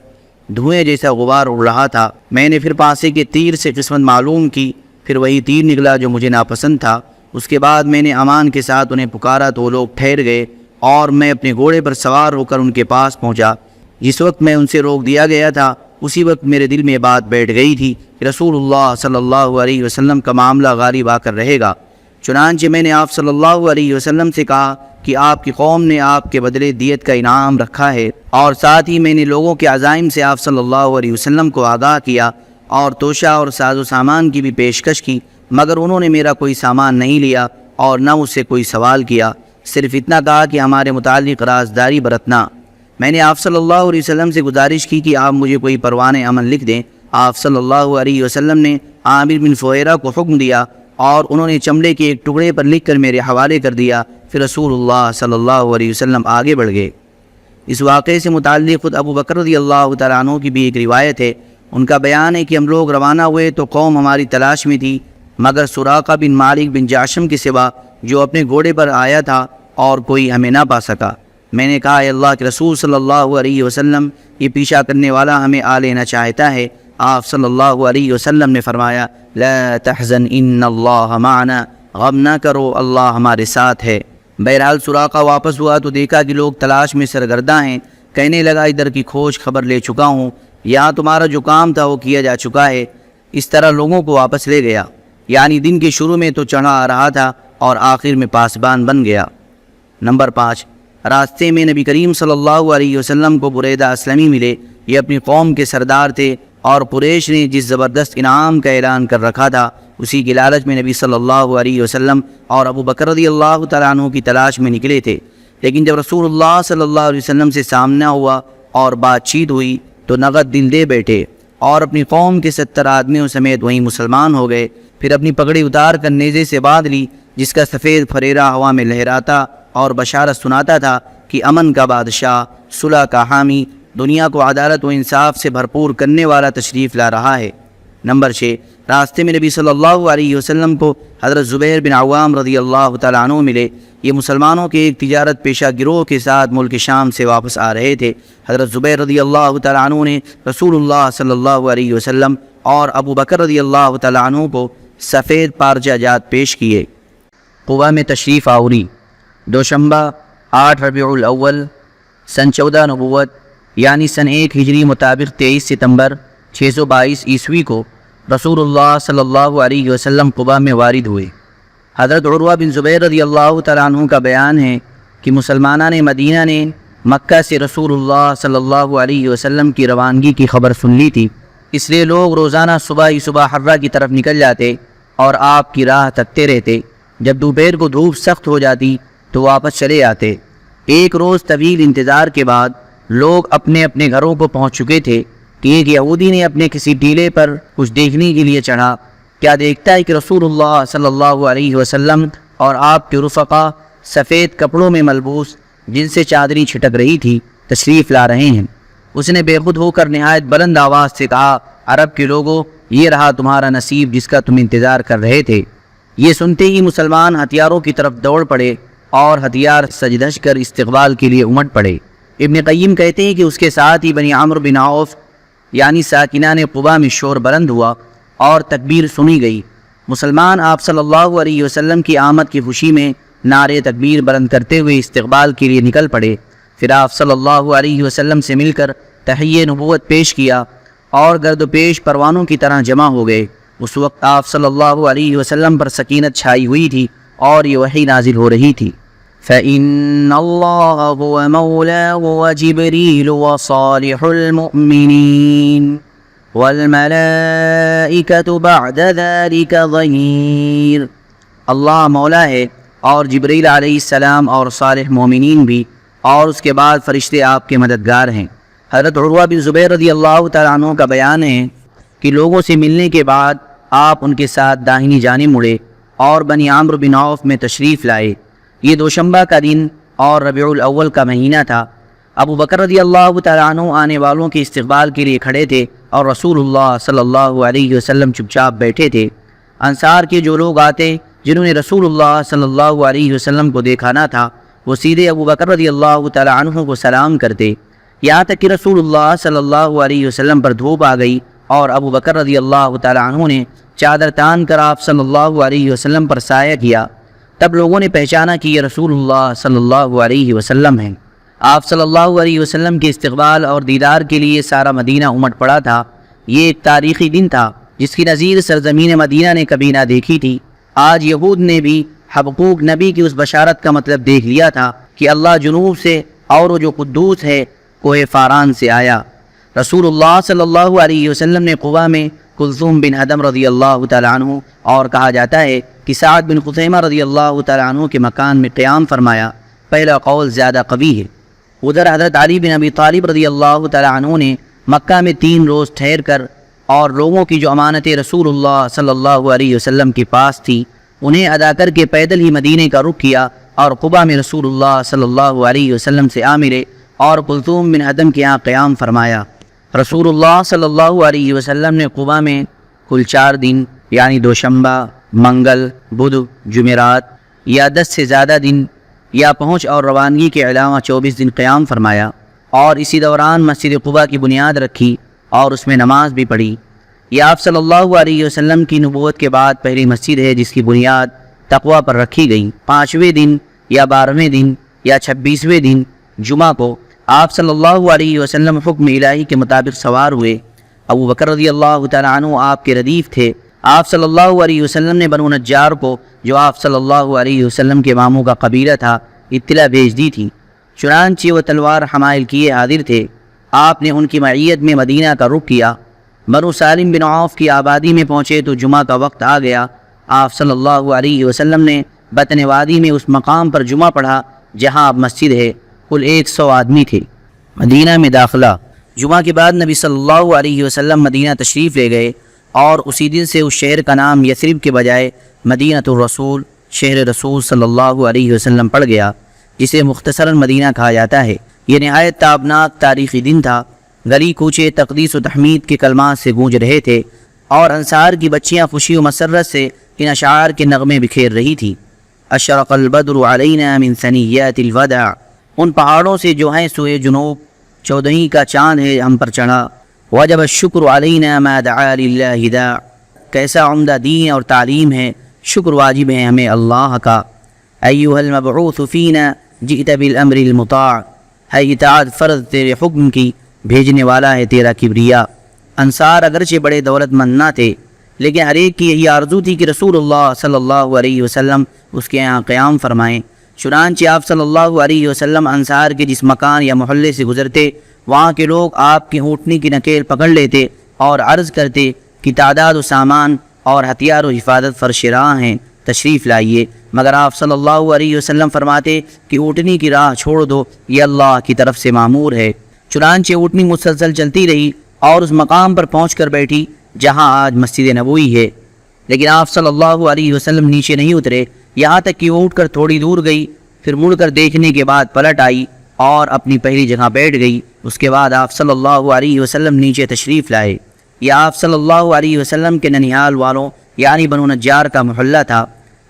دھوئیں جیسا غبار اڑ رہا تھا۔ میں نے پھر پانسے کے تیر سے قسمت معلوم کی، پھر وہی تیر نکلا جو مجھے ناپسند تھا۔ اس کے بعد میں نے امان کے ساتھ انہیں پکارا تو وہ لوگ ٹھہر گئے، اور میں اپنے گھوڑے پر سوار ہو کر ان کے پاس پہنچا۔ جس وقت میں ان سے روک دیا گیا تھا، اسی وقت میرے دل میں بات بیٹھ گئی تھی کہ رسول اللہ صلی اللہ علیہ وسلم کا معاملہ غالب آ کر رہے گا۔ چنانچہ میں نے آپ صلی اللہ علیہ وسلم سے کہا کہ آپ کی قوم نے آپ کے بدلے دیت کا انعام رکھا ہے، اور ساتھ ہی میں نے لوگوں کے عزائم سے آپ صلی اللہ علیہ وسلم کو آگاہ کیا اور توشہ اور ساز و سامان کی بھی پیشکش کی، مگر انہوں نے میرا کوئی سامان نہیں لیا اور نہ مجھ سے کوئی سوال کیا، صرف اتنا کہا کہ ہمارے متعلق رازداری برتنا۔ میں نے آپ صلی اللہ علیہ وسلم سے گزارش کی کہ آپ مجھے کوئی پروان امن لکھ دیں۔ آپ صلی اللہ علیہ وسلم نے عامر بن فہیرہ کو حکم دیا اور انہوں نے چمڑے کے ایک ٹکڑے پر لکھ کر میرے حوالے کر دیا۔ پھر رسول اللہ صلی اللہ علیہ وسلم آگے بڑھ گئے۔ اس واقعے سے متعلق خود ابو بکر رضی اللہ تعالیٰ عنہ کی بھی ایک روایت ہے۔ ان کا بیان ہے کہ ہم لوگ روانہ ہوئے تو قوم ہماری تلاش میں تھی، مگر سراقہ بن مالک بن جاشم کے سوا جو اپنے گھوڑے پر آیا تھا اور کوئی ہمیں نہ پا سکا۔ میں نے کہا، اے اللہ کے رسول صلی اللہ علیہ وسلم، یہ پیچھا کرنے والا ہمیں آ لینا چاہتا ہے۔ آپ صلی اللہ علیہ وسلم نے فرمایا، لا تحزن ان اللہ معنا، غم نہ کرو، اللہ ہمارے ساتھ ہے۔ بہرحال سراقہ واپس ہوا تو دیکھا کہ لوگ تلاش میں سرگرداں ہیں۔ کہنے لگا، ادھر کی کھوج خبر لے چکا ہوں، یہاں تمہارا جو کام تھا وہ کیا جا چکا ہے۔ اس طرح لوگوں کو واپس لے گیا، یعنی دن کے شروع میں تو چڑھا آ رہا تھا اور آخر میں پاسبان بن گیا۔ نمبر 5، راستے میں نبی کریم صلی اللہ علیہ وسلم کو بریدہ اسلمی ملے۔ یہ اپنی قوم کے سردار تھے، اور قریش نے جس زبردست انعام کا اعلان کر رکھا تھا، اسی کی لالچ میں نبی صلی اللہ علیہ وسلم اور ابو بکر رضی اللہ تعالیٰ عنہ کی تلاش میں نکلے تھے۔ لیکن جب رسول اللہ صلی اللہ علیہ وسلم سے سامنا ہوا اور بات چیت ہوئی تو نغد دل دے بیٹھے اور اپنی قوم کے 70 آدمیوں سمیت وہیں مسلمان ہو گئے۔ پھر اپنی پگڑی اتار کر نیزے سے باندھ لی، جس کا سفید پھریرا ہوا میں لہراتا اور بشارت سناتا تھا کہ امن کا بادشاہ، صلح کا حامی، دنیا کو عدالت و انصاف سے بھرپور کرنے والا تشریف لا رہا ہے۔ نمبر 6، راستے میں نبی صلی اللہ علیہ وسلم کو حضرت زبیر بن عوام رضی اللہ تعالیٰ عنہ ملے۔ یہ مسلمانوں کے ایک تجارت پیشہ گروہ کے ساتھ ملک شام سے واپس آ رہے تھے۔ حضرت زبیر رضی اللہ تعالیٰ عنہ نے رسول اللہ صلی اللہ علیہ وسلم اور ابو بکر رضی اللہ تعالیٰ عنہ کو سفید پارچہ جات پیش کیے۔ قباء میں تشریف آوری۔ دوشنبہ 8 ربیع الاول سن 14 نبوت، یعنی سن 1 ہجری مطابق 23 ستمبر 622 عیسوی کو رسول اللہ صلی اللہ علیہ وسلم قباء میں وارد ہوئے۔ حضرت عروہ بن زبیر رضی اللہ تعالیٰ عنہ کا بیان ہے کہ مسلمانان مدینہ نے مکہ سے رسول اللہ صلی اللہ علیہ وسلم کی روانگی کی خبر سن لی تھی، اس لیے لوگ روزانہ صبح حرہ کی طرف نکل جاتے اور آپ کی راہ تکتے رہتے۔ جب دوپہر کو دھوپ سخت ہو جاتی تو واپس چلے آتے۔ ایک روز طویل انتظار کے بعد لوگ اپنے اپنے گھروں کو پہنچ چکے تھے کہ ایک یہودی نے اپنے کسی ٹیلے پر کچھ دیکھنے کے لیے چڑھا۔ کیا دیکھتا ہے کہ رسول اللہ صلی اللہ علیہ وسلم اور آپ کے رفقا سفید کپڑوں میں ملبوس، جن سے چادریں چھٹک رہی تھی، تشریف لا رہے ہیں۔ اس نے بے خود ہو کر نہایت بلند آواز سے کہا، عرب کے لوگوں، یہ رہا تمہارا نصیب جس کا تم انتظار کر رہے تھے۔ یہ سنتے ہی مسلمان ہتھیاروں کی طرف دوڑ پڑے اور ہتھیار سج دھج کر استقبال کے لیے امٹ پڑے۔ ابن قیم کہتے ہیں کہ اس کے ساتھ ہی بنی عمرو بن عوف یعنی ساکنان قباء میں شور بلند ہوا اور تکبیر سنی گئی۔ مسلمان آپ صلی اللہ علیہ وسلم کی آمد کی خوشی میں نعرے تکبیر بلند کرتے ہوئے استقبال کے لیے نکل پڑے۔ پھر آپ صلی اللہ علیہ وسلم سے مل کر تحیہ نبوت پیش کیا اور گرد و پیش پروانوں کی طرح جمع ہو گئے۔ اس وقت آپ صلی اللہ علیہ وسلم پر سکینت چھائی ہوئی تھی اور یہ وحی نازل ہو رہی تھی۔ فَإِنَّ اللَّهَ هُوَ مَوْلَاهُ وَجِبْرِيلُ وَصَالِحُ الْمُؤْمِنِينَ وَالْمَلَائِكَةُ بَعْدَ ذَلِكَ ظَهِيرٌ۔ اللہ مولا ہے اور جبریل علیہ السلام اور صالح مومنین بھی، اور اس کے بعد فرشتے آپ کے مددگار ہیں۔ حضرت عروہ بن زبیر رضی اللہ تعالیٰ عنہ کا بیان ہے کہ لوگوں سے ملنے کے بعد آپ ان کے ساتھ داہنی جانب مڑے اور بنی عمرو بن عوف میں تشریف لائے۔ یہ دوشنبہ کا دن اور ربیع الاول کا مہینہ تھا۔ ابو بکر رضی اللہ تعالیٰ عنہ آنے والوں کے استقبال کے لیے کھڑے تھے اور رسول اللہ صلی اللہ علیہ وسلم چپ چاپ بیٹھے تھے۔ انصار کے جو لوگ آتے جنہوں نے رسول اللہ صلی اللہ علیہ وسلم کو دیکھا نہ تھا، وہ سیدھے ابو بکر رضی اللہ تعالیٰ عنہ کو سلام کرتے، یہاں تک کہ رسول اللہ صلی اللہ علیہ وسلم پر دھوپ آ گئی اور ابو بکر رضی اللہ تعالیٰ عنہ نے چادر تان کر آپ صلی اللہ علیہ وسلم پر سایہ کیا۔ تب لوگوں نے پہچانا کہ یہ رسول اللہ صلی اللہ علیہ وسلم ہیں۔ آپ صلی اللہ علیہ وسلم کے استقبال اور دیدار کے لیے سارا مدینہ امٹ پڑا تھا۔ یہ ایک تاریخی دن تھا جس کی نظیر سرزمین مدینہ نے کبھی نہ دیکھی تھی۔ آج یہود نے بھی حبقوق نبی کی اس بشارت کا مطلب دیکھ لیا تھا کہ اللہ جنوب سے اور وہ جو قدوس ہے کوہ فاران سے آیا۔ رسول اللہ صلی اللہ علیہ وسلم نے قباء میں کلثوم بن ادم رضی اللہ تعالیٰ عنہ اور کہا جاتا ہے کہ سعد بن خثیمہ رضی اللہ تعالیٰ عنہ کے مکان میں قیام فرمایا۔ پہلا قول زیادہ قوی ہے۔ ادھر حضرت علی بن ابی طالب رضی اللہ تعالیٰ عنہ نے مکہ میں 3 روز ٹھہر کر اور لوگوں کی جو امانتیں رسول اللہ صلی اللہ علیہ وسلم کے پاس تھی انہیں ادا کر کے پیدل ہی مدینے کا رخ کیا اور قباء میں رسول اللہ صلی اللہ علیہ وسلم سے آ ملے اور کلثوم بن ادم کے یہاں قیام فرمایا۔ رسول اللہ صلی اللہ علیہ وسلم نے قباء میں کل 4 دن یعنی دوشنبہ، منگل، بدھ، جمعرات یا 10 سے زیادہ دن یا پہنچ اور روانگی کے علاوہ 24 دن قیام فرمایا اور اسی دوران مسجد قباء کی بنیاد رکھی اور اس میں نماز بھی پڑھی۔ یہ آپ صلی اللہ علیہ وسلم کی نبوت کے بعد پہلی مسجد ہے جس کی بنیاد تقویٰ پر رکھی گئی۔ 5ویں دن یا 12ویں دن یا 26ویں دن جمعہ کو آپ صلی اللہ علیہ وسلم حکم الہی کے مطابق سوار ہوئے۔ ابو بکر رضی اللہ تعالیٰ عنہ آپ کے ردیف تھے۔ آپ صلی اللہ علیہ وسلم نے بنو نجار کو جو آپ صلی اللہ علیہ وسلم کے ماموں کا قبیلہ تھا اطلاع بھیج دی تھی، چنانچہ وہ تلوار حمائل کیے حاضر تھے۔ آپ نے ان کی معیت میں مدینہ کا رخ کیا۔ بنو سالم بن عوف کی آبادی میں پہنچے تو جمعہ کا وقت آ گیا۔ آپ صلی اللہ علیہ وسلم نے بطن وادی میں اس مقام پر جمعہ پڑھا جہاں اب مسجد ہے۔ کل 100 آدمی تھے۔ مدینہ میں داخلہ۔ جمعہ کے بعد نبی صلی اللہ علیہ وسلم مدینہ تشریف لے گئے اور اسی دن سے اس شہر کا نام یثرب کے بجائے مدینہ الرسول، شہر رسول صلی اللہ علیہ وسلم پڑ گیا، جسے مختصراً مدینہ کہا جاتا ہے۔ یہ نہایت تابناک تاریخی دن تھا۔ گلی کوچے تقدیس و تحمید کے کلمات سے گونج رہے تھے اور انصار کی بچیاں خوشی و مسرت سے ان اشعار کے نغمے بکھیر رہی تھیں۔ اشرق البدر علینا من ثنیات الوداع، ان پہاڑوں سے جو ہیں سوئے جنوب 14ویں کا چاند ہے ہم پر چڑھا۔ وجب الشکر علینا ما دعا للہ داع، کیسا عمدہ دین اور تعلیم ہے، شکر واجب ہے ہمیں اللہ کا۔ ایھا المبعوث فینا جئت بالامر المطاع، ہے اطاعت فرض تیرے حکم کی، بھیجنے والا ہے تیرا کبریا۔ انصار اگرچہ بڑے دولت مند نہ تھے لیکن ہر ایک کی یہی آرزو تھی کہ رسول اللہ صلی اللہ علیہ وسلم اس کے یہاں قیام فرمائیں۔ چنانچہ آپ صلی اللہ علیہ وسلم انصار کے جس مکان یا محلے سے گزرتے وہاں کے لوگ آپ کی اونٹنی کی نکیل پکڑ لیتے اور عرض کرتے کہ تعداد و سامان اور ہتھیار و حفاظت فرش راہ ہیں، تشریف لائیے، مگر آپ صلی اللہ علیہ وسلم فرماتے کہ اونٹنی کی راہ چھوڑ دو، یہ اللہ کی طرف سے معمور ہے۔ چنانچہ اونٹنی مسلسل چلتی رہی اور اس مقام پر پہنچ کر بیٹھی جہاں آج مسجد نبوی ہے، لیکن آپ صلی اللہ علیہ وسلم نیچے نہیں اترے، یہاں تک کہ وہ اٹھ کر تھوڑی دور گئی، پھر مڑ کر دیکھنے کے بعد پلٹ آئی اور اپنی پہلی جگہ بیٹھ گئی۔ اس کے بعد آپ صلی اللہ علیہ وسلم نیچے تشریف لائے۔ یہ آپ صلی اللہ علیہ وسلم کے ننیال والوں یعنی بنو نجار کا محلہ تھا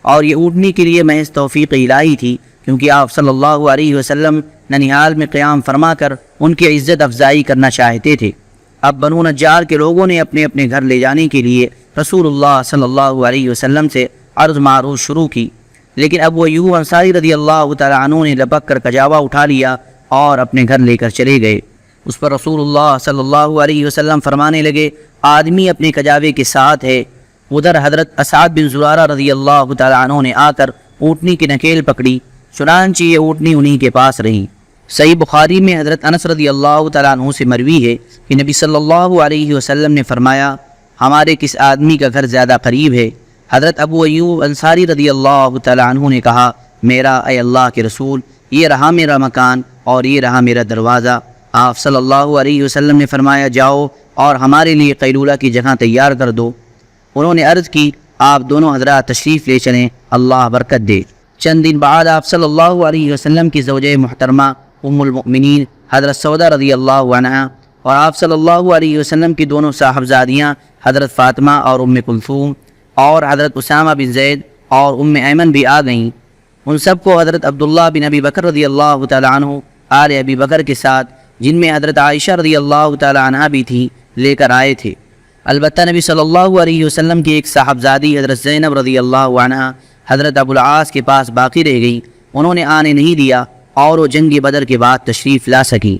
اور یہ اونٹنی کے لیے محض توفیق الہی تھی، کیونکہ آپ صلی اللہ علیہ وسلم ننیال میں قیام فرما کر ان کی عزت افزائی کرنا چاہتے تھے۔ اب بنو نجار کے لوگوں نے اپنے اپنے گھر لے جانے کے لیے رسول اللہ صلی اللہ علیہ وسلم سے عرض معروض شروع کی، لیکن ابو ایوب انصاری رضی اللہ تعالیٰ عنہ نے لپک کر کجاوا اٹھا لیا اور اپنے گھر لے کر چلے گئے۔ اس پر رسول اللہ صلی اللہ علیہ وسلم فرمانے لگے، آدمی اپنے کجاوے کے ساتھ ہے۔ ادھر حضرت اسعد بن زرارہ رضی اللہ تعالیٰ عنہ نے آ کر اونٹنی کی نکیل پکڑی، چنانچہ یہ اونٹنی انہی کے پاس رہی۔ صحیح بخاری میں حضرت انس رضی اللہ تعالیٰ عنہ سے مروی ہے کہ نبی صلی اللہ علیہ وسلم نے فرمایا، ہمارے کس آدمی کا گھر زیادہ قریب ہے؟ حضرت ابو ایوب انصاری رضی اللہ تعالیٰ عنہ نے کہا، میرا اے اللہ کے رسول، یہ رہا میرا مکان اور یہ رہا میرا دروازہ۔ آپ صلی اللہ علیہ وسلم نے فرمایا، جاؤ اور ہمارے لیے قیلولہ کی جگہ تیار کر دو۔ انہوں نے عرض کی، آپ دونوں حضرات تشریف لے چلیں، اللہ برکت دے۔ چند دن بعد آپ صلی اللہ علیہ وسلم کی زوجہ محترمہ ام المؤمنین حضرت سودہ رضی اللہ عنہا اور آپ صلی اللہ علیہ وسلم کی دونوں صاحبزادیاں حضرت فاطمہ اور ام کلثوم اور حضرت اسامہ بن زید اور ام ایمن بھی آ گئیں۔ ان سب کو حضرت عبداللہ بن ابی بکر رضی اللہ تعالیٰ عنہ آل ابی بکر کے ساتھ، جن میں حضرت عائشہ رضی اللہ تعالیٰ عنہا بھی تھی، لے کر آئے تھے۔ البتہ نبی صلی اللہ علیہ وسلم کی ایک صاحبزادی حضرت زینب رضی اللہ عنہا حضرت ابو العاص کے پاس باقی رہ گئی، انہوں نے آنے نہیں دیا اور وہ جنگ بدر کے بعد تشریف لا سکی۔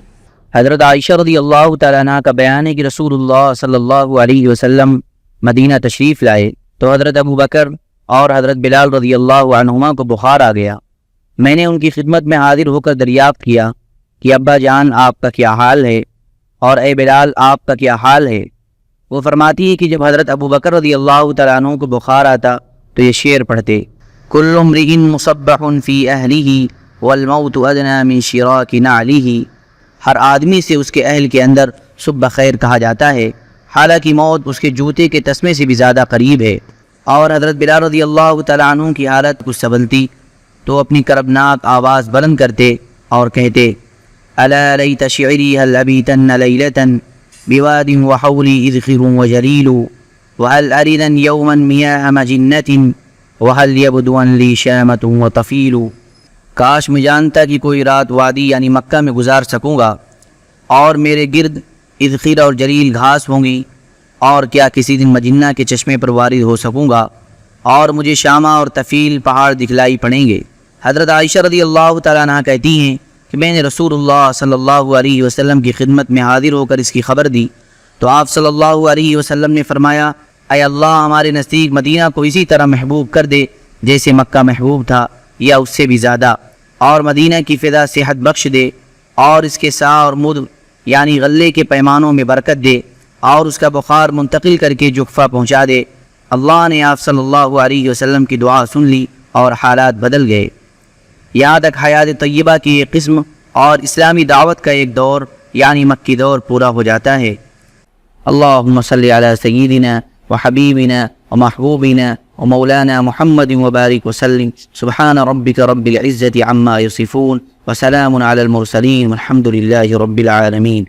حضرت عائشہ رضی اللہ تعالیٰ عنہ کا بیان ہے کہ رسول اللہ صلی اللہ علیہ وسلم مدینہ تشریف لائے تو حضرت ابو بکر اور حضرت بلال رضی اللہ عنہما کو بخار آ گیا۔ میں نے ان کی خدمت میں حاضر ہو کر دریافت کیا کہ ابا جان آپ کا کیا حال ہے، اور اے بلال آپ کا کیا حال ہے؟ وہ فرماتی ہے کہ جب حضرت ابو بکر رضی اللہ تعالیٰ عنہ کو بخار آتا تو یہ شعر پڑھتے: کل امرئ مصبح فی اہلہ والموت ادنی من شراک نعلہ۔ ہر آدمی سے اس کے اہل کے اندر صبح خیر کہا جاتا ہے، حالانکہ موت اس کے جوتے کے تسمے سے بھی زیادہ قریب ہے۔ اور حضرت بلال رضی اللہ تعالیٰ عنہ کی حالت کچھ سنبھلتی تو اپنی کربناک آواز بلند کرتے اور کہتے: الا لیت شعری هل ابیتن لیلتا بواد وحولی اذخر وجلیل وهل اردن یوما میاہ مجنت وهل یبدون لی شامت وطفیل۔ کاش میں جانتا کہ کوئی رات وادی یعنی مکہ میں گزار سکوں گا، اور میرے گرد اذخر اور جلیل گھاس ہوں گی، اور کیا کسی دن مجنہ کے چشمے پر وارد ہو سکوں گا، اور مجھے شامہ اور طفیل پہاڑ دکھلائی پڑیں گے۔ حضرت عائشہ رضی اللہ تعالیٰ عنہ کہتی ہیں کہ میں نے رسول اللہ صلی اللہ علیہ وسلم کی خدمت میں حاضر ہو کر اس کی خبر دی تو آپ صلی اللہ علیہ وسلم نے فرمایا: اے اللہ، ہمارے نزدیک مدینہ کو اسی طرح محبوب کر دے جیسے مکہ محبوب تھا یا اس سے بھی زیادہ، اور مدینہ کی فضا صحت بخش دے، اور اس کے سا اور مد یعنی غلے کے پیمانوں میں برکت دے، اور اس کا بخار منتقل کر کے جحفہ پہنچا دے۔ اللہ نے آپ صلی اللہ علیہ وسلم کی دعا سن لی اور حالات بدل گئے۔ یہاں تک حیات طیبہ کی ایک قسم اور اسلامی دعوت کا ایک دور یعنی مکی دور پورا ہو جاتا ہے۔ اللہم صلی علی سیدنا وحبیبنا ومحبوبنا ومولانا محمد وبارک وسلم۔ سبحان ربک رب العزة عما یصفون وسلام علی المرسلین والحمد للہ رب العالمین۔